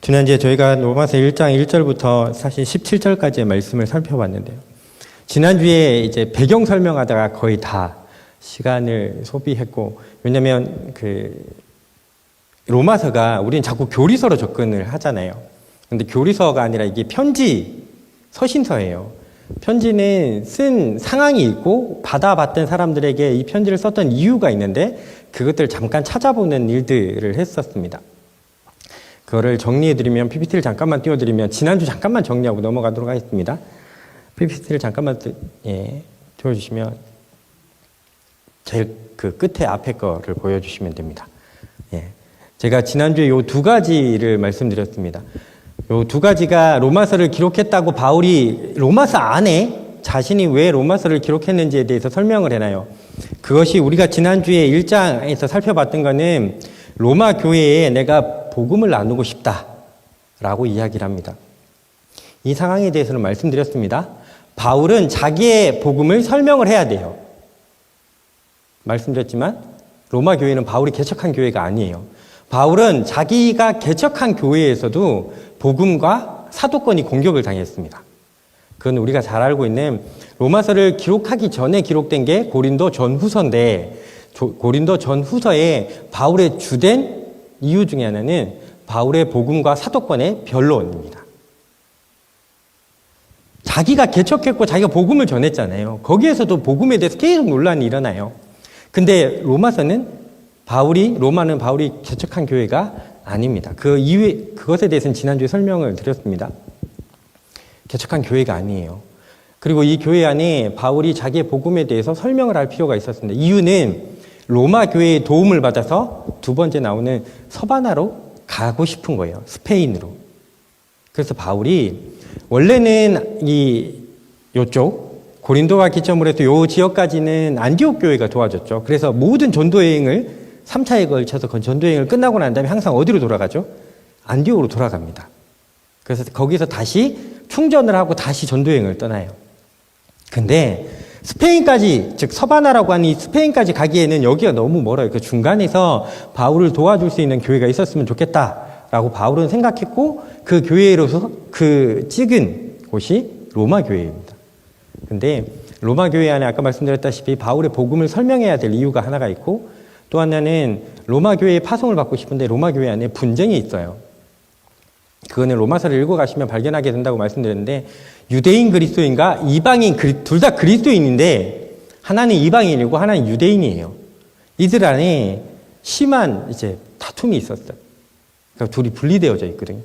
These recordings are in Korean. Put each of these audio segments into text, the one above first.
지난주에 저희가 로마서 1장 1절부터 사실 17절까지의 말씀을 살펴봤는데요. 지난주에 이제 배경 설명하다가 거의 다 시간을 소비했고, 왜냐면 로마서가 우리는 자꾸 교리서로 접근을 하잖아요. 근데 교리서가 아니라 이게 서신서예요. 편지는 쓴 상황이 있고 받아봤던 사람들에게 이 편지를 썼던 이유가 있는데 그것들을 잠깐 찾아보는 일들을 했었습니다. 그거를 정리해드리면, PPT를 잠깐만 띄워드리면, 지난주 잠깐만 정리하고 넘어가도록 하겠습니다. PPT를 잠깐만 띄워주시면 제일 끝에 앞에 거를 보여주시면 됩니다. 제가 지난주에 요 두 가지를 말씀드렸습니다. 요 두 가지가 로마서를 기록했다고 바울이 로마서 안에 자신이 왜 로마서를 기록했는지에 대해서 설명을 해놔요. 그것이 우리가 지난주에 1장에서 살펴봤던 거는 로마 교회에 내가 복음을 나누고 싶다라고 이야기를 합니다. 이 상황에 대해서는 말씀드렸습니다. 바울은 자기의 복음을 설명을 해야 돼요. 말씀드렸지만 로마 교회는 바울이 개척한 교회가 아니에요. 바울은 자기가 개척한 교회에서도 복음과 사도권이 공격을 당했습니다. 그건 우리가 잘 알고 있는 로마서를 기록하기 전에 기록된 게 고린도 전후서인데, 고린도 전후서에 바울의 주된 이유 중에 하나는 바울의 복음과 사도권의 변론입니다. 자기가 개척했고 자기가 복음을 전했잖아요. 거기에서도 복음에 대해서 계속 논란이 일어나요. 근데 로마는 바울이 개척한 교회가 아닙니다. 그 이유에, 그것에 대해서는 지난주에 설명을 드렸습니다. 개척한 교회가 아니에요. 그리고 이 교회 안에 바울이 자기의 복음에 대해서 설명을 할 필요가 있었습니다. 이유는 로마 교회의 도움을 받아서 두 번째 나오는 서바나로 가고 싶은 거예요. 스페인으로. 그래서 바울이 원래는 요쪽 고린도가 기점으로 해서 요 지역까지는 안디옥 교회가 도와줬죠. 그래서 모든 전도여행을 3차에 걸쳐서 그 전도여행을 끝나고 난 다음에 항상 어디로 돌아가죠? 안디옥으로 돌아갑니다. 그래서 거기서 다시 충전을 하고 다시 전도여행을 떠나요. 근데 스페인까지, 즉 서바나라고 하는 이 스페인까지 가기에는 여기가 너무 멀어요. 그 중간에서 바울을 도와줄 수 있는 교회가 있었으면 좋겠다라고 바울은 생각했고, 그 교회로서 찍은 곳이 로마 교회입니다. 근데 로마 교회 안에 아까 말씀드렸다시피 바울의 복음을 설명해야 될 이유가 하나가 있고, 또 하나는 로마 교회의 파송을 받고 싶은데 로마 교회 안에 분쟁이 있어요. 그거는 로마서를 읽어가시면 발견하게 된다고 말씀드렸는데, 유대인 그리스도인과 이방인 둘 다 그리스도인인데 하나는 이방인이고 하나는 유대인이에요. 이들 안에 심한 다툼이 있었어요. 그러니까 둘이 분리되어져 있거든요.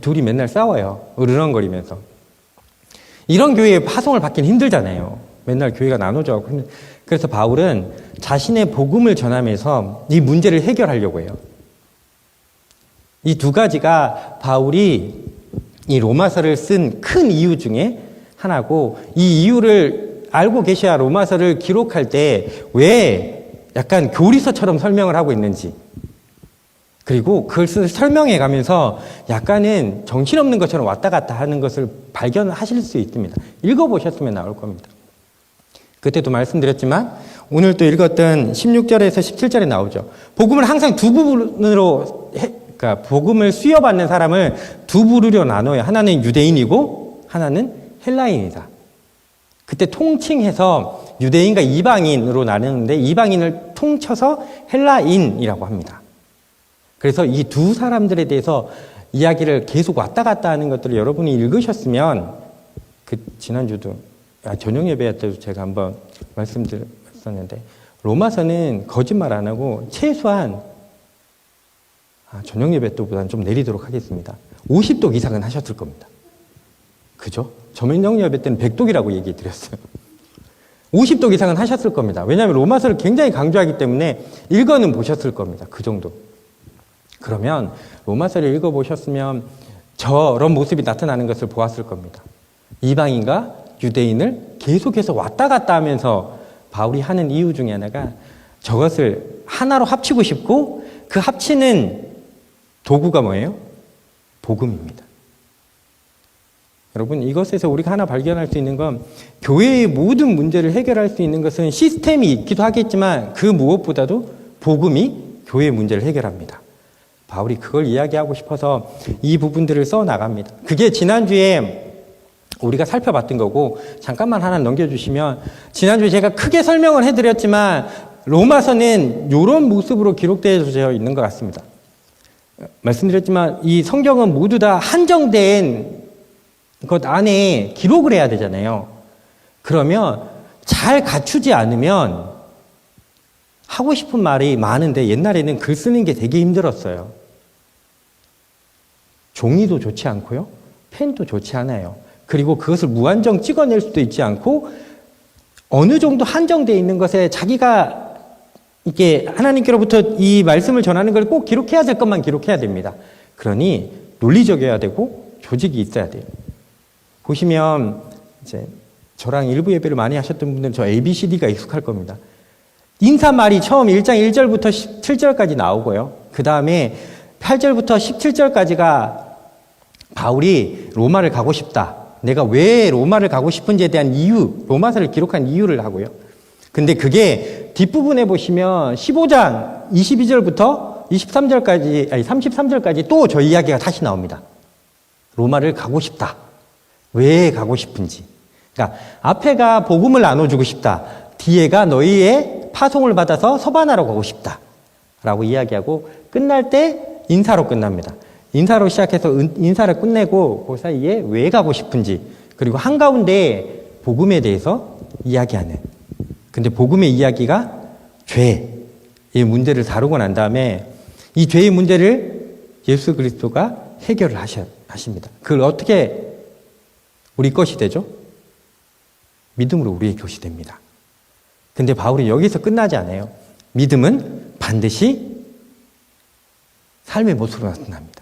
둘이 맨날 싸워요. 으르렁거리면서. 이런 교회에 파송을 받기는 힘들잖아요. 맨날 교회가 나눠져. 그래서 바울은 자신의 복음을 전하면서 이 문제를 해결하려고 해요. 이 두 가지가 바울이 이 로마서를 쓴 큰 이유 중에 하나고, 이 이유를 알고 계셔야 로마서를 기록할 때 왜 약간 교리서처럼 설명을 하고 있는지, 그리고 그걸 설명해 가면서 약간은 정신없는 것처럼 왔다 갔다 하는 것을 발견하실 수 있습니다. 읽어보셨으면 나올 겁니다. 그때도 말씀드렸지만 오늘 또 읽었던 16절에서 17절에 나오죠. 복음을 항상 두 부분으로 그러니까 복음을 수여받는 사람을 두 부류로 나눠요. 하나는 유대인이고 하나는 헬라인이다. 그때 통칭해서 유대인과 이방인으로 나누는데 이방인을 통쳐서 헬라인이라고 합니다. 그래서 이 두 사람들에 대해서 이야기를 계속 왔다 갔다 하는 것들을 여러분이 읽으셨으면, 지난주도 저녁 예배 때도 제가 한번 말씀드렸었는데, 로마서는 거짓말 안 하고 최소한 저녁 예배 때보다는 좀 내리도록 하겠습니다. 50독 이상은 하셨을 겁니다. 그죠? 저녁 예배 때는 100독이라고 얘기 드렸어요. 50독 이상은 하셨을 겁니다. 왜냐하면 로마서를 굉장히 강조하기 때문에 읽어는 보셨을 겁니다. 그 정도. 그러면 로마서를 읽어보셨으면 저런 모습이 나타나는 것을 보았을 겁니다. 이방인과 유대인을 계속해서 왔다 갔다 하면서 바울이 하는 이유 중에 하나가 저것을 하나로 합치고 싶고, 그 합치는 도구가 뭐예요? 복음입니다. 여러분, 이것에서 우리가 하나 발견할 수 있는 건, 교회의 모든 문제를 해결할 수 있는 것은 시스템이 있기도 하겠지만 그 무엇보다도 복음이 교회의 문제를 해결합니다. 바울이 그걸 이야기하고 싶어서 이 부분들을 써 나갑니다. 그게 지난주에 우리가 살펴봤던 거고, 잠깐만 하나 넘겨주시면, 지난주에 제가 크게 설명을 해드렸지만 로마서는 이런 모습으로 기록되어 있는 것 같습니다. 말씀드렸지만 이 성경은 모두 다 한정된 것 안에 기록을 해야 되잖아요. 그러면 잘 갖추지 않으면 하고 싶은 말이 많은데, 옛날에는 글 쓰는 게 되게 힘들었어요. 종이도 좋지 않고요, 펜도 좋지 않아요. 그리고 그것을 무한정 찍어낼 수도 있지 않고, 어느 정도 한정되어 있는 것에 자기가 이게 하나님께로부터 이 말씀을 전하는 걸 꼭 기록해야 될 것만 기록해야 됩니다. 그러니 논리적이어야 되고 조직이 있어야 돼요. 보시면 이제 저랑 일부 예배를 많이 하셨던 분들은 저 ABCD가 익숙할 겁니다. 인사말이 처음 1장 1절부터 17절까지 나오고요. 그 다음에 8절부터 17절까지가 바울이 로마를 가고 싶다, 내가 왜 로마를 가고 싶은지에 대한 이유, 로마서를 기록한 이유를 하고요. 근데 그게 뒷부분에 보시면 15장 22절부터 23절까지, 아니 33절까지 또 저 이야기가 다시 나옵니다. 로마를 가고 싶다. 왜 가고 싶은지. 그러니까 앞에가 복음을 나눠주고 싶다, 뒤에가 너희의 파송을 받아서 서바나로 가고 싶다 라고 이야기하고, 끝날 때 인사로 끝납니다. 인사로 시작해서 인사를 끝내고 그 사이에 왜 가고 싶은지, 그리고 한가운데 복음에 대해서 이야기하는. 근데 복음의 이야기가 죄의 문제를 다루고 난 다음에 이 죄의 문제를 예수 그리스도가 해결을 하십니다. 그걸 어떻게 우리 것이 되죠? 믿음으로 우리의 것이 됩니다. 근데 바울이 여기서 끝나지 않아요. 믿음은 반드시 삶의 모습으로 나타납니다.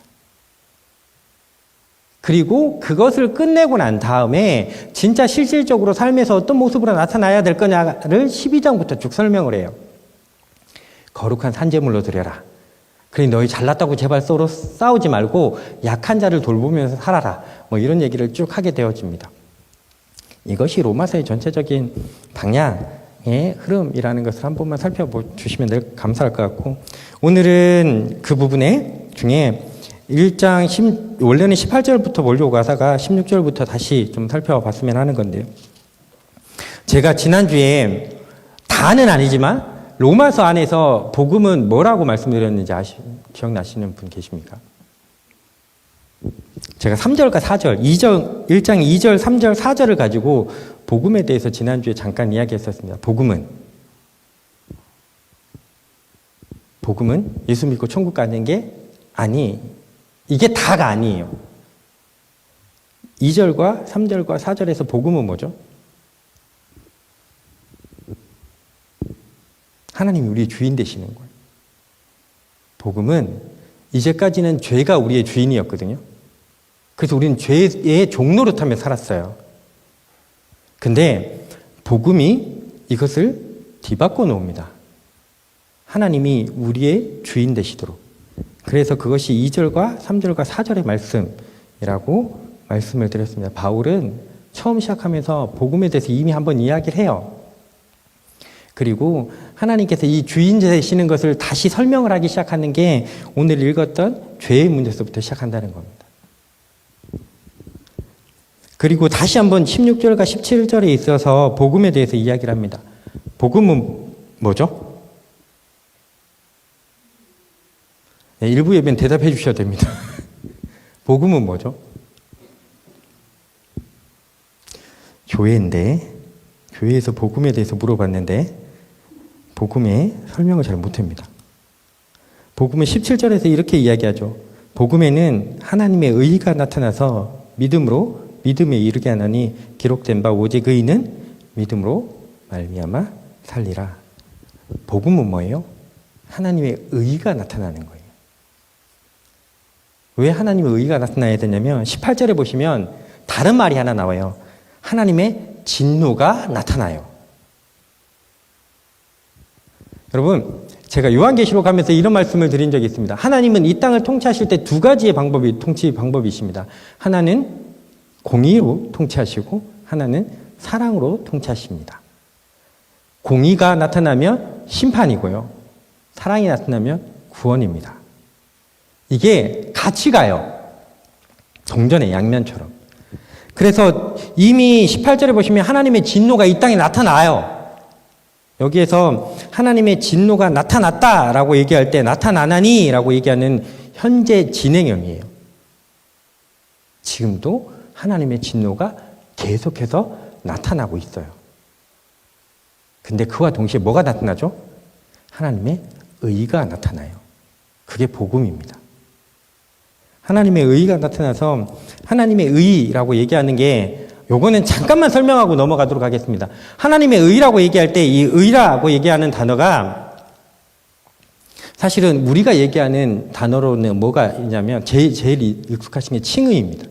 그리고 그것을 끝내고 난 다음에 진짜 실질적으로 삶에서 어떤 모습으로 나타나야 될 거냐를 12장부터 쭉 설명을 해요. 거룩한 산제물로 드려라. 그러니 너희 잘났다고 제발 서로 싸우지 말고 약한 자를 돌보면서 살아라. 뭐 이런 얘기를 쭉 하게 되어집니다. 이것이 로마서의 전체적인 방향의 흐름이라는 것을 한 번만 살펴주시면 감사할 것 같고, 오늘은 그 부분에 중에 1장 원래는 18절부터 몰려오고 가사가 16절부터 다시 좀 살펴봤으면 하는 건데요. 제가 지난주에 다는 아니지만 로마서 안에서 복음은 뭐라고 말씀드렸는지 기억나시는 분 계십니까? 제가 3절과 4절, 1장 2절, 3절, 4절을 가지고 복음에 대해서 지난주에 잠깐 이야기했었습니다. 복음은 예수 믿고 천국 가는 게 이게 다가 아니에요. 2절과 3절과 4절에서 복음은 뭐죠? 하나님이 우리의 주인 되시는 거예요. 복음은 이제까지는 죄가 우리의 주인이었거든요. 그래서 우리는 죄의 종노릇하며 살았어요. 근데 복음이 이것을 뒤바꿔 놓습니다. 하나님이 우리의 주인 되시도록. 그래서 그것이 2절과 3절과 4절의 말씀이라고 말씀을 드렸습니다. 바울은 처음 시작하면서 복음에 대해서 이미 한번 이야기를 해요. 그리고 하나님께서 이 주인 되시는 것을 다시 설명을 하기 시작하는 게 오늘 읽었던 죄의 문제에서부터 시작한다는 겁니다. 그리고 다시 한번 16절과 17절에 있어서 복음에 대해서 이야기를 합니다. 복음은 뭐죠? 네, 일부 예배는 대답해 주셔야 됩니다. 복음은 뭐죠? 교회인데, 교회에서 복음에 대해서 물어봤는데 복음의 설명을 잘 못합니다. 복음은 17절에서 이렇게 이야기하죠. 복음에는 하나님의 의가 나타나서 믿음에 이르게 하나니 기록된 바 오직 의인은 믿음으로 말미암아 살리라. 복음은 뭐예요? 하나님의 의가 나타나는 거예요. 왜 하나님의 의가 나타나야 되냐면 18절에 보시면 다른 말이 하나 나와요. 하나님의 진노가 나타나요. 여러분, 제가 요한계시록 하면서 이런 말씀을 드린 적이 있습니다. 하나님은 이 땅을 통치하실 때 두 가지의 통치 방법이십니다. 하나는 공의로 통치하시고 하나는 사랑으로 통치하십니다. 공의가 나타나면 심판이고요. 사랑이 나타나면 구원입니다. 이게 같이 가요. 동전의 양면처럼. 그래서 이미 18절에 보시면 하나님의 진노가 이 땅에 나타나요. 여기에서 하나님의 진노가 나타났다라고 얘기할 때 나타나나니라고 얘기하는 현재 진행형이에요. 지금도 하나님의 진노가 계속해서 나타나고 있어요. 근데 그와 동시에 뭐가 나타나죠? 하나님의 의가 나타나요. 그게 복음입니다. 하나님의 의가 나타나서 하나님의 의라고 얘기하는 게 요거는 잠깐만 설명하고 넘어가도록 하겠습니다. 하나님의 의라고 얘기할 때 이 의라고 얘기하는 단어가 사실은 우리가 얘기하는 단어로는 뭐가 있냐면 제일 익숙하신 게 칭의입니다.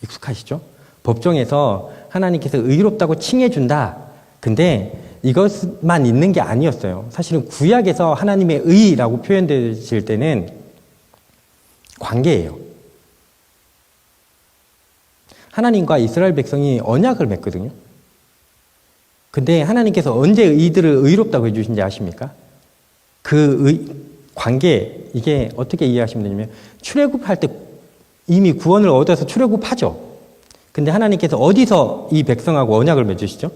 익숙하시죠? 법정에서 하나님께서 의롭다고 칭해준다. 근데 이것만 있는 게 아니었어요. 사실은 구약에서 하나님의 의라고 표현되실 때는 관계예요. 하나님과 이스라엘 백성이 언약을 맺거든요. 근데 하나님께서 언제 이들을 의롭다고 해주신지 아십니까? 관계, 이게 어떻게 이해하시면 되냐면, 출애굽할 때 이미 구원을 얻어서 출애굽하죠. 근데 하나님께서 어디서 이 백성하고 언약을 맺으시죠?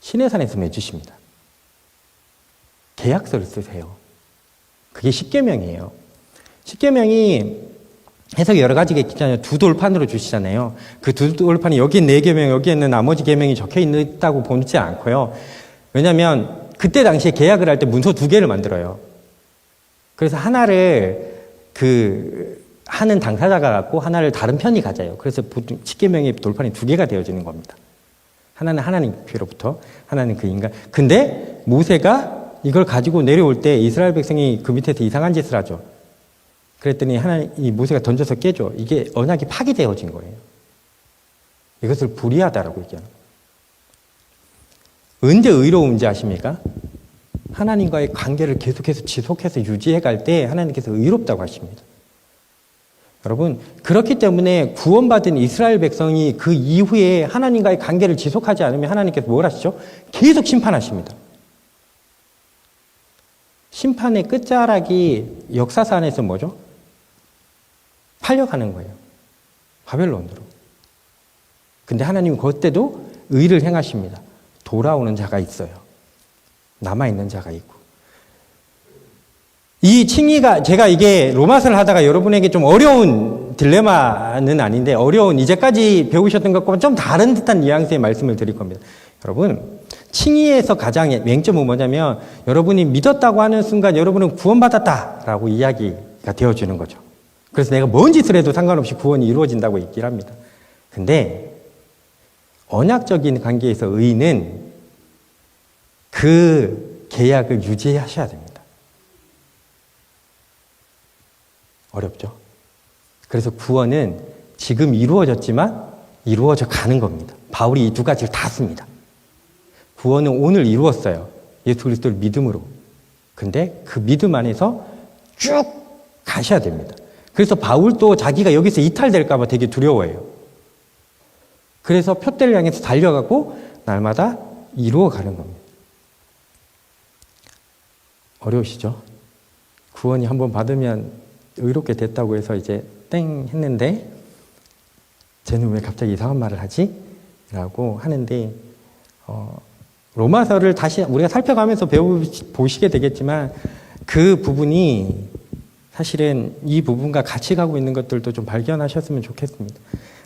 시내산에서 맺으십니다. 계약서를 쓰세요. 그게 십계명이에요. 십계명이 해석이 여러 가지가 있잖아요. 두 돌판으로 주시잖아요. 그 두 돌판이 여기에 4계명, 여기에는 나머지 계명이 적혀 있다고 보지 않고요. 왜냐하면 그때 당시에 계약을 할 때 문서 2개를 만들어요. 그래서 하나를 하는 당사자가 갖고 하나를 다른 편이 가져요. 그래서 보통 십계명의 돌판이 2개가 되어지는 겁니다. 하나는 하나님께로부터, 하나는 그 인간. 근데 모세가 이걸 가지고 내려올 때 이스라엘 백성이 그 밑에서 이상한 짓을 하죠. 그랬더니 이 모세가 던져서 깨죠. 이게 언약이 파기되어진 거예요. 이것을 불의하다라고 얘기하는 거예요. 언제 의로운지 아십니까? 하나님과의 관계를 계속해서 지속해서 유지해 갈 때 하나님께서 의롭다고 하십니다. 여러분, 그렇기 때문에 구원받은 이스라엘 백성이 그 이후에 하나님과의 관계를 지속하지 않으면 하나님께서 뭘 하시죠? 계속 심판하십니다. 심판의 끝자락이 역사사 안에서 뭐죠? 팔려가는 거예요. 바벨론으로. 근데 하나님은 그때도 의를 행하십니다. 돌아오는 자가 있어요. 남아있는 자가 있고. 이 칭의가, 제가 이게 로마서를 하다가 여러분에게 좀 어려운 딜레마는 아닌데, 어려운 이제까지 배우셨던 것과 좀 다른 듯한 뉘앙스의 말씀을 드릴 겁니다. 여러분, 칭의에서 가장 맹점은 뭐냐면, 여러분이 믿었다고 하는 순간 여러분은 구원받았다라고 이야기가 되어주는 거죠. 그래서 내가 뭔 짓을 해도 상관없이 구원이 이루어진다고 얘기를 합니다. 근데 언약적인 관계에서 의는 그 계약을 유지하셔야 됩니다. 어렵죠? 그래서 구원은 지금 이루어졌지만 이루어져 가는 겁니다. 바울이 이 2가지를 다 씁니다. 구원은 오늘 이루었어요. 예수 그리스도를 믿음으로. 근데 그 믿음 안에서 쭉 가셔야 됩니다. 그래서 바울도 자기가 여기서 이탈될까 봐 되게 두려워해요. 그래서 표대를 향해서 달려가고 날마다 이루어가는 겁니다. 어려우시죠? 구원이 한번 받으면 의롭게 됐다고 해서 이제 땡 했는데 쟤는 왜 갑자기 이상한 말을 하지? 라고 하는데 로마서를 다시 우리가 살펴가면서 보시게 되겠지만 그 부분이 사실은 이 부분과 같이 가고 있는 것들도 좀 발견하셨으면 좋겠습니다.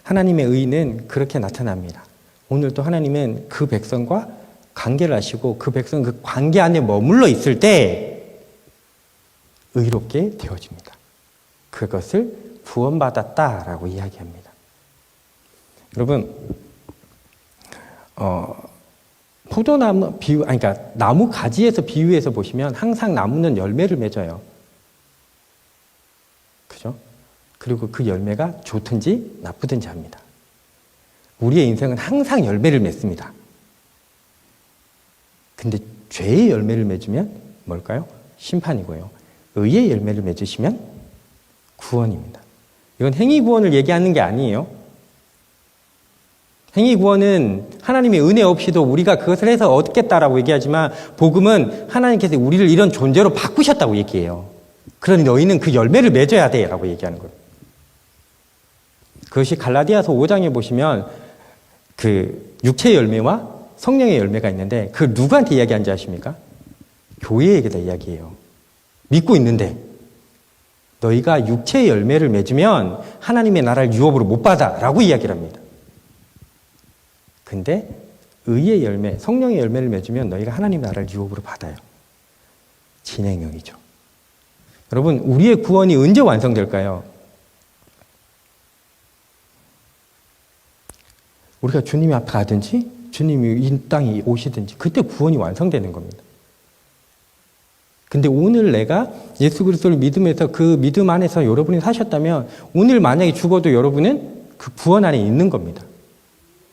하나님의 의는 그렇게 나타납니다. 오늘도 하나님은 그 백성과 관계를 하시고 그 백성 그 관계 안에 머물러 있을 때 의롭게 되어집니다. 그것을 구원받았다라고 이야기합니다. 여러분, 포도나무 그러니까 나무 가지에서 비유해서 보시면 항상 나무는 열매를 맺어요. 그죠? 그리고 그 열매가 좋든지 나쁘든지 합니다. 우리의 인생은 항상 열매를 맺습니다. 근데 죄의 열매를 맺으면 뭘까요? 심판이고요. 의의 열매를 맺으시면 구원입니다. 이건 행위 구원을 얘기하는 게 아니에요. 행위 구원은 하나님의 은혜 없이도 우리가 그것을 해서 얻겠다라고 얘기하지만 복음은 하나님께서 우리를 이런 존재로 바꾸셨다고 얘기해요. 그러니 너희는 그 열매를 맺어야 돼 라고 얘기하는 거예요. 그것이 갈라디아서 5장에 보시면 그 육체의 열매와 성령의 열매가 있는데 그 누구한테 이야기하는지 아십니까? 교회에게다 이야기해요. 믿고 있는데 너희가 육체의 열매를 맺으면 하나님의 나라를 유업으로 못 받아 라고 이야기를 합니다. 근데 의의 열매, 성령의 열매를 맺으면 너희가 하나님의 나라를 유업으로 받아요. 진행형이죠. 여러분, 우리의 구원이 언제 완성될까요? 우리가 주님이 앞에 가든지 주님이 이 땅에 오시든지 그때 구원이 완성되는 겁니다. 근데 오늘 내가 예수 그리스도를 믿으면서 그 믿음 안에서 여러분이 사셨다면 오늘 만약에 죽어도 여러분은 그 구원 안에 있는 겁니다.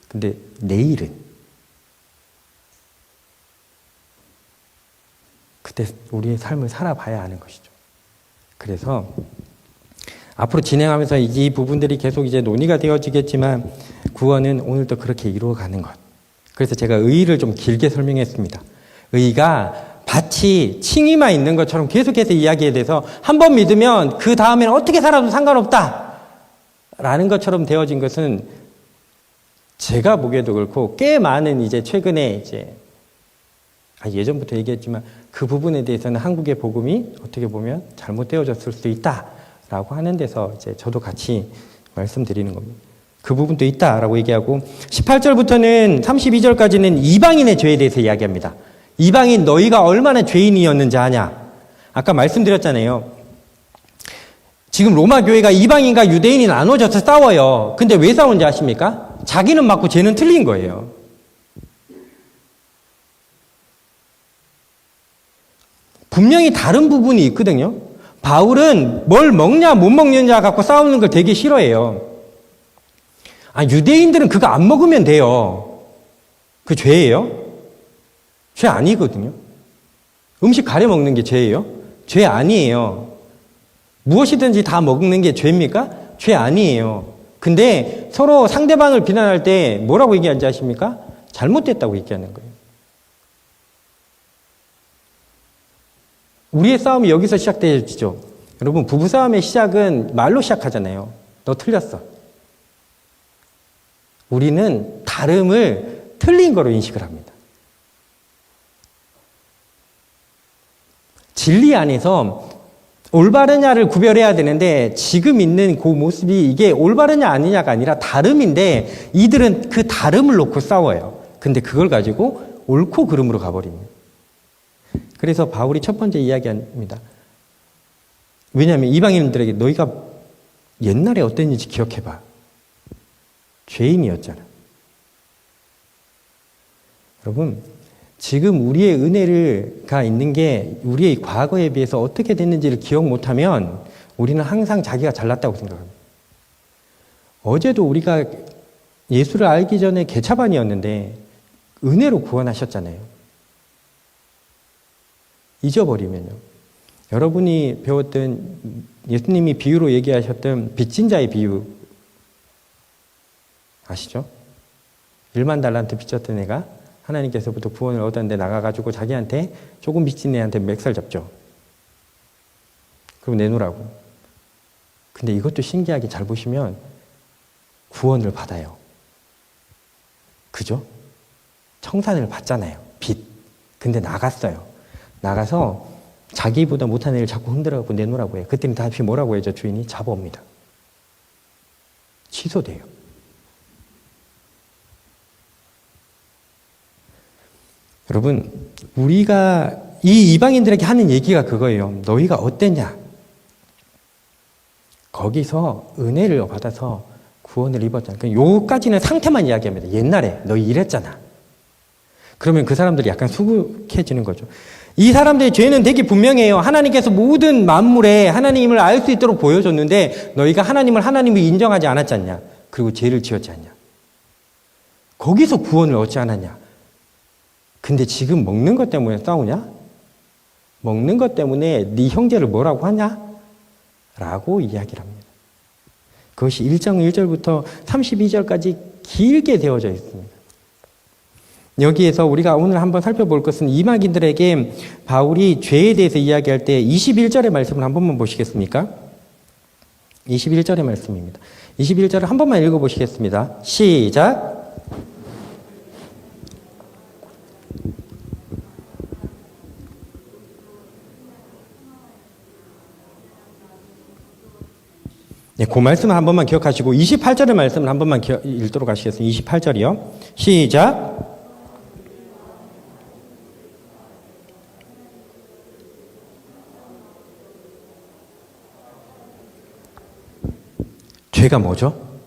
근데 내일은 그때 우리의 삶을 살아봐야 하는 것이죠. 그래서 앞으로 진행하면서 이 부분들이 계속 이제 논의가 되어지겠지만 구원은 오늘도 그렇게 이루어가는 것. 그래서 제가 의의를 좀 길게 설명했습니다. 의의가 마치 칭의만 있는 것처럼 계속해서 이야기에 대해서 한 번 믿으면 그 다음에는 어떻게 살아도 상관없다 라는 것처럼 되어진 것은 제가 보기에도 그렇고 꽤 많은 이제 최근에 이제 예전부터 얘기했지만 그 부분에 대해서는 한국의 복음이 어떻게 보면 잘못되어졌을 수도 있다라고 하는 데서 이제 저도 같이 말씀드리는 겁니다. 그 부분도 있다라고 얘기하고 18절부터는 32절까지는 이방인의 죄에 대해서 이야기합니다. 이방인 너희가 얼마나 죄인이었는지 아냐? 아까 말씀드렸잖아요. 지금 로마 교회가 이방인과 유대인이 나눠져서 싸워요. 근데 왜 싸우는지 아십니까? 자기는 맞고 쟤는 틀린 거예요. 분명히 다른 부분이 있거든요. 바울은 뭘 먹냐 못 먹느냐 갖고 싸우는 걸 되게 싫어해요. 유대인들은 그거 안 먹으면 돼요. 그 죄예요? 죄 아니거든요. 음식 가려 먹는 게 죄예요? 죄 아니에요. 무엇이든지 다 먹는 게 죄입니까? 죄 아니에요. 근데 서로 상대방을 비난할 때 뭐라고 얘기하는지 아십니까? 잘못됐다고 얘기하는 거예요. 우리의 싸움이 여기서 시작되죠. 여러분, 부부싸움의 시작은 말로 시작하잖아요. 너 틀렸어. 우리는 다름을 틀린 거로 인식을 합니다. 진리 안에서 올바르냐를 구별해야 되는데 지금 있는 그 모습이 이게 올바르냐 아니냐가 아니라 다름인데 이들은 그 다름을 놓고 싸워요. 근데 그걸 가지고 옳고 그름으로 가버립니다. 그래서 바울이 첫 번째 이야기합니다. 왜냐하면 이방인들에게 너희가 옛날에 어땠는지 기억해봐. 죄인이었잖아. 여러분, 지금 우리의 은혜가 있는 게 우리의 과거에 비해서 어떻게 됐는지를 기억 못하면 우리는 항상 자기가 잘났다고 생각합니다. 어제도 우리가 예수를 알기 전에 개차반이었는데 은혜로 구원하셨잖아요. 잊어버리면요. 여러분이 배웠던 예수님이 비유로 얘기하셨던 빚진 자의 비유 아시죠? 1만 달란트 빚졌던 애가 하나님께서부터 구원을 얻었는데 나가가지고 자기한테 조금 빚진 애한테 멱살 잡죠. 그리고 내놓으라고. 근데 이것도 신기하게 잘 보시면 구원을 받아요. 그죠? 청산을 받잖아요. 빚. 근데 나갔어요. 나가서 자기보다 못한 애를 자꾸 흔들어갖고 내놓으라고 해요. 그때는 다시 뭐라고 해야죠? 주인이 잡아옵니다. 취소돼요. 여러분, 우리가 이 이방인들에게 하는 얘기가 그거예요. 너희가 어땠냐? 거기서 은혜를 받아서 구원을 입었잖아. 요까지는 상태만 이야기합니다. 옛날에 너희 이랬잖아. 그러면 그 사람들이 약간 수국해지는 거죠. 이 사람들의 죄는 되게 분명해요. 하나님께서 모든 만물에 하나님을 알 수 있도록 보여줬는데 너희가 하나님을 인정하지 않았지 않냐. 그리고 죄를 지었지 않냐. 거기서 구원을 얻지 않았냐. 근데 지금 먹는 것 때문에 싸우냐? 먹는 것 때문에 네 형제를 뭐라고 하냐? 라고 이야기를 합니다. 그것이 1장 1절부터 32절까지 길게 되어져 있습니다. 여기에서 우리가 오늘 한번 살펴볼 것은 이방인들에게 바울이 죄에 대해서 이야기할 때 21절의 말씀을 한 번만 보시겠습니까? 21절의 말씀입니다. 21절을 한 번만 읽어보시겠습니다. 시작! 네, 그 말씀을 한 번만 기억하시고 28절의 말씀을 한 번만 읽도록 하시겠습니다. 28절이요. 시작! 죄가 뭐죠?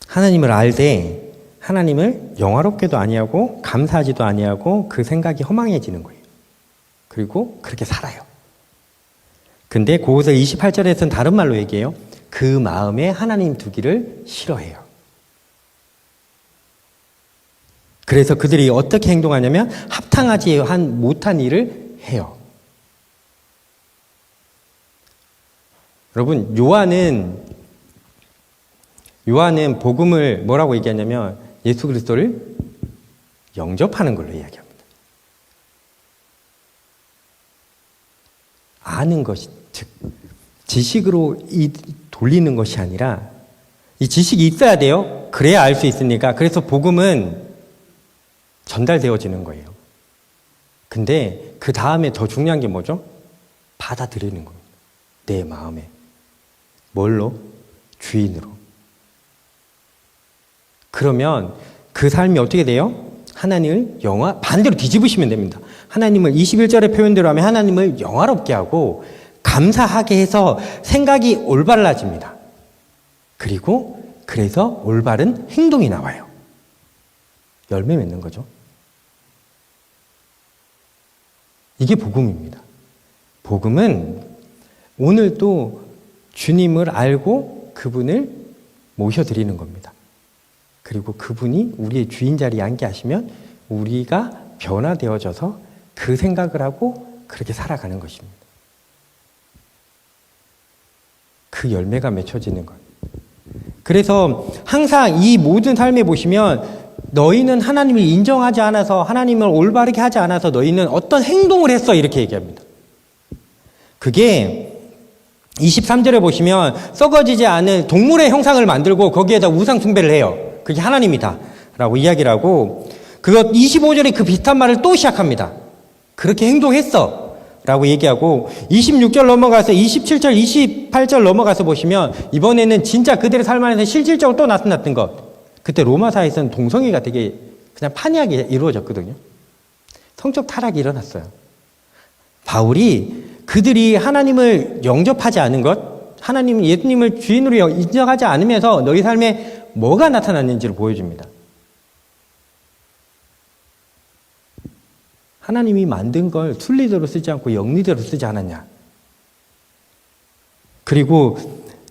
하나님을 알되 하나님을 영화롭게도 아니하고 감사하지도 아니하고 그 생각이 허망해지는 거예요. 그리고 그렇게 살아요. 근데 그것을 28절에서는 다른 말로 얘기해요. 그 마음에 하나님 두기를 싫어해요. 그래서 그들이 어떻게 행동하냐면 합당하지 못한 일을 해요. 여러분, 요한은 복음을 뭐라고 얘기하냐면 예수 그리스도를 영접하는 걸로 이야기합니다. 아는 것이, 즉 지식으로 돌리는 것이 아니라 이 지식이 있어야 돼요. 그래야 알 수 있으니까. 그래서 복음은 전달되어지는 거예요. 근데 그 다음에 더 중요한 게 뭐죠? 받아들이는 겁니다. 내 마음에. 뭘로? 주인으로. 그러면 그 삶이 어떻게 돼요? 하나님을 반대로 뒤집으시면 됩니다. 하나님을 21절의 표현대로 하면 하나님을 영화롭게 하고 감사하게 해서 생각이 올바라집니다. 그리고 그래서 올바른 행동이 나와요. 열매 맺는 거죠. 이게 복음입니다. 복음은 오늘도 주님을 알고 그분을 모셔드리는 겁니다. 그리고 그분이 우리의 주인 자리에 앉게 하시면 우리가 변화되어져서 그 생각을 하고 그렇게 살아가는 것입니다. 그 열매가 맺혀지는 것. 그래서 항상 이 모든 삶에 보시면 너희는 하나님을 인정하지 않아서 하나님을 올바르게 하지 않아서 너희는 어떤 행동을 했어 이렇게 얘기합니다. 그게 23절에 보시면 썩어지지 않은 동물의 형상을 만들고 거기에다 우상 숭배를 해요. 그게 하나님이다 라고 이야기를 하고 25절에 그 비슷한 말을 또 시작합니다. 그렇게 행동했어 라고 얘기하고 26절 넘어가서 27절 28절 넘어가서 보시면 이번에는 진짜 그들의 삶 안에서 실질적으로 또 나타났던 것. 그때 로마사에서는 동성애가 되게 그냥 판이하게 이루어졌거든요. 성적 타락이 일어났어요. 바울이 그들이 하나님을 영접하지 않은 것, 예수님을 주인으로 인정하지 않으면서 너희 삶에 뭐가 나타났는지를 보여줍니다. 하나님이 만든 걸 순리대로 쓰지 않고 영리대로 쓰지 않았냐. 그리고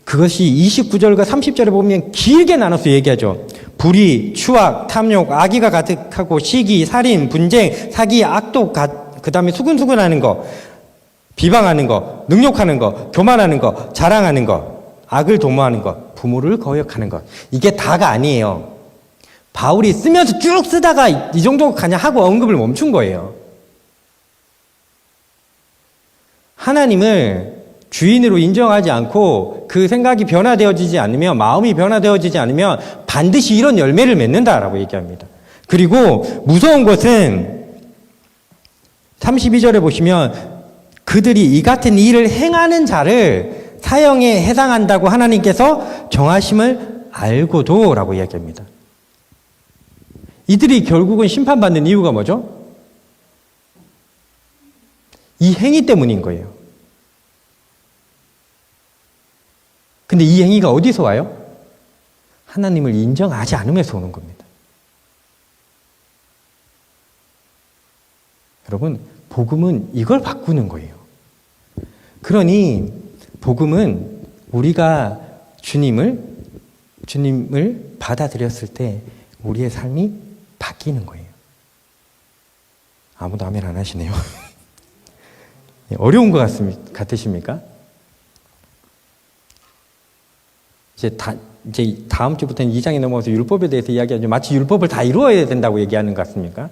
그것이 29절과 30절에 보면 길게 나눠서 얘기하죠. 불의, 추악, 탐욕, 악의가 가득하고 시기, 살인, 분쟁, 사기, 악독, 그 다음에 수근수근하는 거, 비방하는 거, 능욕하는 거, 교만하는 거, 자랑하는 거, 악을 도모하는 것, 부모를 거역하는 것. 이게 다가 아니에요. 바울이 쓰면서 쭉 쓰다가 이 정도 그냥 하고 언급을 멈춘 거예요. 하나님을 주인으로 인정하지 않고 그 생각이 변화되어지지 않으면, 마음이 변화되어지지 않으면 반드시 이런 열매를 맺는다라고 얘기합니다. 그리고 무서운 것은 32절에 보시면 그들이 이 같은 일을 행하는 자를 사형에 해당한다고 하나님께서 정하심을 알고도 라고 이야기합니다. 이들이 결국은 심판받는 이유가 뭐죠? 이 행위 때문인 거예요. 근데 이 행위가 어디서 와요? 하나님을 인정하지 않으면서 오는 겁니다. 여러분, 복음은 이걸 바꾸는 거예요. 그러니 복음은 우리가 주님을 받아들였을 때 우리의 삶이 바뀌는 거예요. 아무도 아멘 안 하시네요. 어려운 것 같으십니까? 이제 다음 주부터는 2장에 넘어가서 율법에 대해서 이야기하죠. 마치 율법을 다 이루어야 된다고 얘기하는 것 같습니까?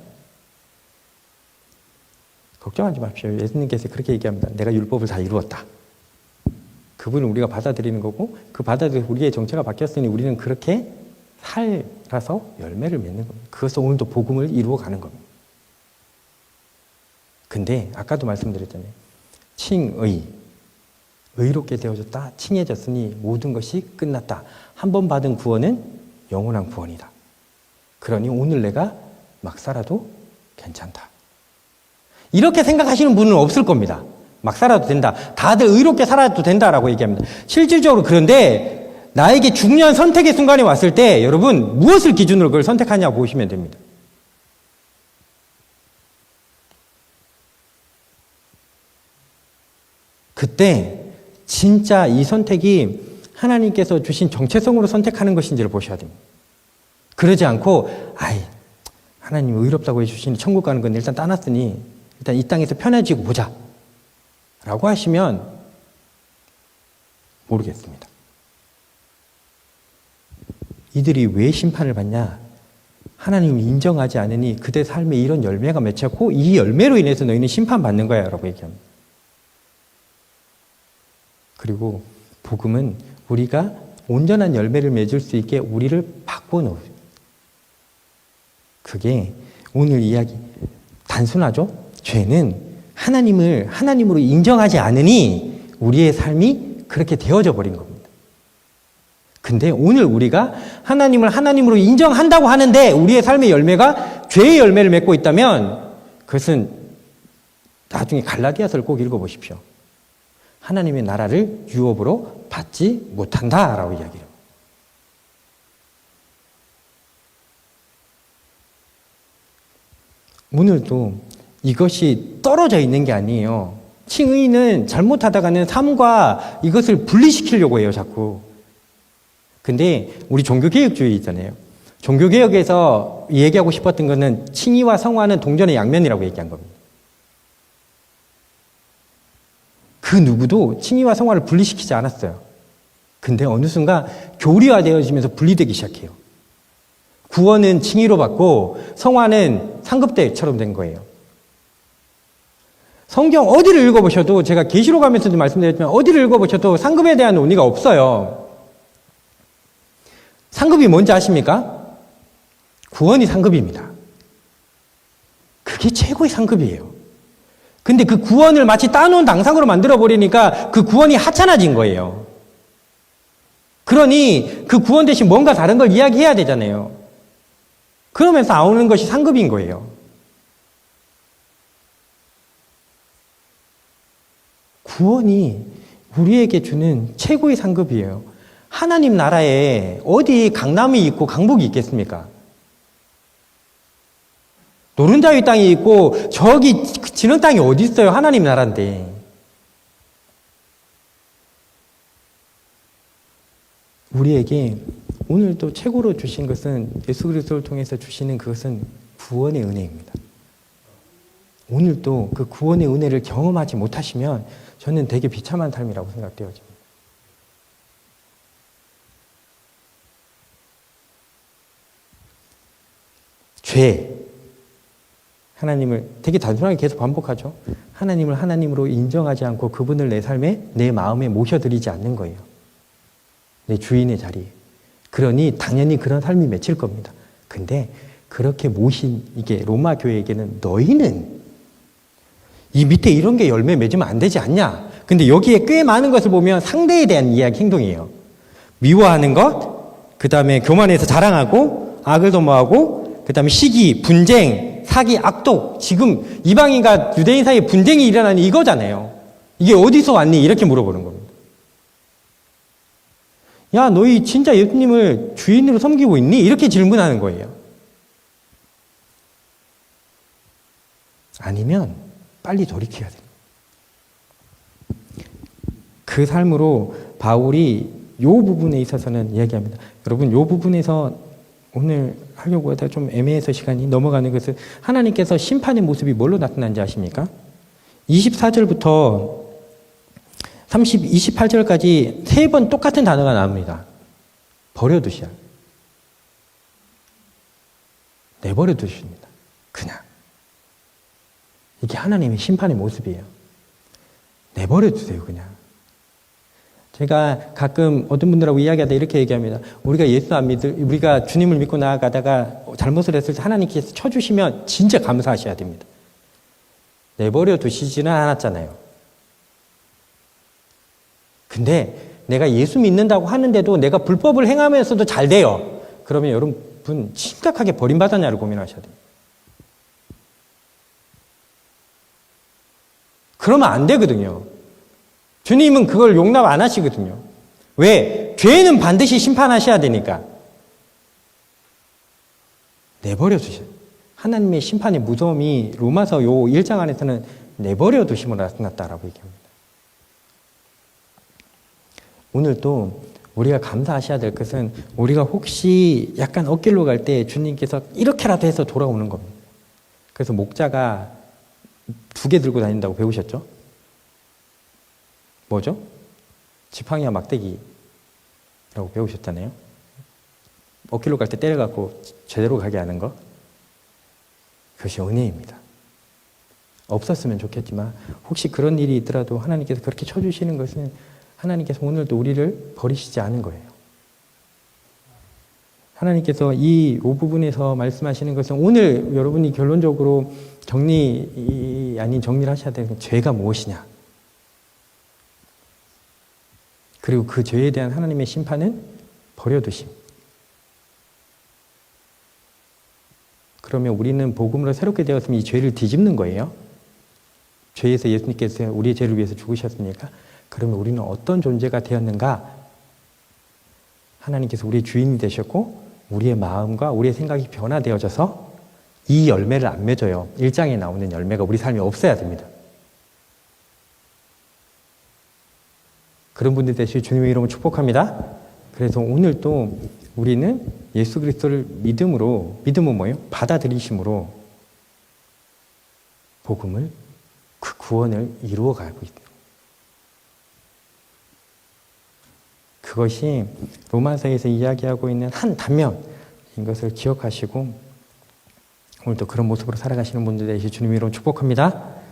걱정하지 마십시오. 예수님께서 그렇게 얘기합니다. 내가 율법을 다 이루었다. 그분을 우리가 받아들이는 거고, 그 받아들여서 우리의 정체가 바뀌었으니 우리는 그렇게 살아서 열매를 맺는 겁니다. 그것은 오늘도 복음을 이루어가는 겁니다. 근데 아까도 말씀드렸잖아요. 칭의, 의롭게 되어졌다, 칭해졌으니 모든 것이 끝났다. 한 번 받은 구원은 영원한 구원이다. 그러니 오늘 내가 막 살아도 괜찮다. 이렇게 생각하시는 분은 없을 겁니다. 막 살아도 된다. 다들 의롭게 살아도 된다라고 얘기합니다. 실질적으로 그런데 나에게 중요한 선택의 순간이 왔을 때 여러분 무엇을 기준으로 그걸 선택하냐 보시면 됩니다. 그때 진짜 이 선택이 하나님께서 주신 정체성으로 선택하는 것인지를 보셔야 됩니다. 그러지 않고 하나님 의롭다고 해주시니 천국 가는 건 일단 따놨으니 일단 이 땅에서 편해지고 보자 라고 하시면 모르겠습니다. 이들이 왜 심판을 받냐? 하나님을 인정하지 않으니 그대 삶에 이런 열매가 맺혔고 이 열매로 인해서 너희는 심판받는 거야 라고 얘기합니다. 그리고 복음은 우리가 온전한 열매를 맺을 수 있게 우리를 바꿔놓은, 그게 오늘 이야기 단순하죠? 죄는 하나님을 하나님으로 인정하지 않으니 우리의 삶이 그렇게 되어져 버린 겁니다. 근데 오늘 우리가 하나님을 하나님으로 인정한다고 하는데 우리의 삶의 열매가 죄의 열매를 맺고 있다면 그것은 나중에 갈라디아서를 꼭 읽어보십시오. 하나님의 나라를 유업으로 받지 못한다라고 이야기해요. 오늘도 이것이 떨어져 있는 게 아니에요. 칭의는 잘못하다가는 삶과 이것을 분리시키려고 해요, 자꾸. 근데 우리 종교개혁주의 있잖아요. 종교개혁에서 얘기하고 싶었던 거는 칭의와 성화는 동전의 양면이라고 얘기한 겁니다. 그 누구도 칭의와 성화를 분리시키지 않았어요. 근데 어느 순간 교리화되어지면서 분리되기 시작해요. 구원은 칭의로 받고 성화는 상급대처럼 된 거예요. 성경 어디를 읽어보셔도 제가 계시록 하면서도 말씀드렸지만 어디를 읽어보셔도 상급에 대한 논의가 없어요. 상급이 뭔지 아십니까? 구원이 상급입니다. 그게 최고의 상급이에요. 근데 그 구원을 마치 따놓은 당상으로 만들어버리니까 그 구원이 하찮아진 거예요. 그러니 그 구원 대신 뭔가 다른 걸 이야기해야 되잖아요. 그러면서 나오는 것이 상급인 거예요. 구원이 우리에게 주는 최고의 상급이에요. 하나님 나라에 어디 강남이 있고 강북이 있겠습니까? 노른자위 땅이 있고 저기 진흙 땅이 어디 있어요? 하나님 나라인데. 우리에게 오늘도 최고로 주신 것은 예수 그리스도를 통해서 주시는 그것은 구원의 은혜입니다. 오늘도 그 구원의 은혜를 경험하지 못하시면 저는 되게 비참한 삶이라고 생각되어집니다. 죄. 하나님을 되게 단순하게 계속 반복하죠. 하나님을 하나님으로 인정하지 않고 그분을 내 삶에, 내 마음에 모셔드리지 않는 거예요. 내 주인의 자리에. 그러니 당연히 그런 삶이 맺힐 겁니다. 근데 그렇게 모신 이게 로마 교회에게는 너희는 이 밑에 이런 게 열매 맺으면 안 되지 않냐? 근데 여기에 꽤 많은 것을 보면 상대에 대한 이야기 행동이에요. 미워하는 것, 그 다음에 교만해서 자랑하고, 악을 도모하고, 그 다음에 시기, 분쟁, 사기, 악독. 지금 이방인과 유대인 사이에 분쟁이 일어나니 이거잖아요. 이게 어디서 왔니? 이렇게 물어보는 겁니다. 야, 너희 진짜 예수님을 주인으로 섬기고 있니? 이렇게 질문하는 거예요. 아니면 빨리 돌이켜야 돼요. 그 삶으로 바울이 이 부분에 있어서는 이야기합니다. 여러분, 이 부분에서 오늘 하려고 하다 좀 애매해서 시간이 넘어가는 것은 하나님께서 심판의 모습이 뭘로 나타난지 아십니까? 24절부터 28절까지 3번 똑같은 단어가 나옵니다. 버려두셔야 내버려 두십니다. 그냥. 이게 하나님의 심판의 모습이에요. 내버려 두세요, 그냥. 제가 가끔 어떤 분들하고 이야기하다 이렇게 얘기합니다. 우리가 주님을 믿고 나아가다가 잘못을 했을 때 하나님께서 쳐주시면 진짜 감사하셔야 됩니다. 내버려 두시지는 않았잖아요. 근데 내가 예수 믿는다고 하는데도 내가 불법을 행하면서도 잘 돼요. 그러면 여러분 심각하게 버림받았냐를 고민하셔야 돼요. 그러면 안 되거든요. 주님은 그걸 용납 안 하시거든요. 왜? 죄는 반드시 심판하셔야 되니까. 내버려 두셔요. 하나님의 심판의 무서움이 로마서 요 1장 안에서는 내버려 두심으로 나타났다라고 얘기합니다. 오늘 또 우리가 감사하셔야 될 것은 우리가 혹시 약간 엇길로 갈 때 주님께서 이렇게라도 해서 돌아오는 겁니다. 그래서 목자가 2개 들고 다닌다고 배우셨죠? 뭐죠? 지팡이와 막대기라고 배우셨잖아요. 엇길로 갈 때 때려갖고 제대로 가게 하는 거. 그것이 은혜입니다. 없었으면 좋겠지만 혹시 그런 일이 있더라도 하나님께서 그렇게 쳐주시는 것은 하나님께서 오늘도 우리를 버리시지 않은 거예요. 하나님께서 이 부분에서 말씀하시는 것은 오늘 여러분이 결론적으로 정리를 하셔야 되는 죄가 무엇이냐. 그리고 그 죄에 대한 하나님의 심판은 버려두심. 그러면 우리는 복음으로 새롭게 되었으면 이 죄를 뒤집는 거예요. 죄에서 예수님께서 우리의 죄를 위해서 죽으셨으니까 그러면 우리는 어떤 존재가 되었는가? 하나님께서 우리의 주인이 되셨고 우리의 마음과 우리의 생각이 변화되어져서 이 열매를 안 맺어요. 1장에 나오는 열매가 우리 삶에 없어야 됩니다. 그런 분들 되시길 주님의 이름으로 축복합니다. 그래서 오늘 또 우리는 예수 그리스도를 믿음은 뭐예요? 받아들이심으로 복음을, 그 구원을 이루어가고 있다. 그것이 로마서에서 이야기하고 있는 한 단면인 것을 기억하시고 오늘도 그런 모습으로 살아가시는 분들 되시길 주님의 이름으로 축복합니다.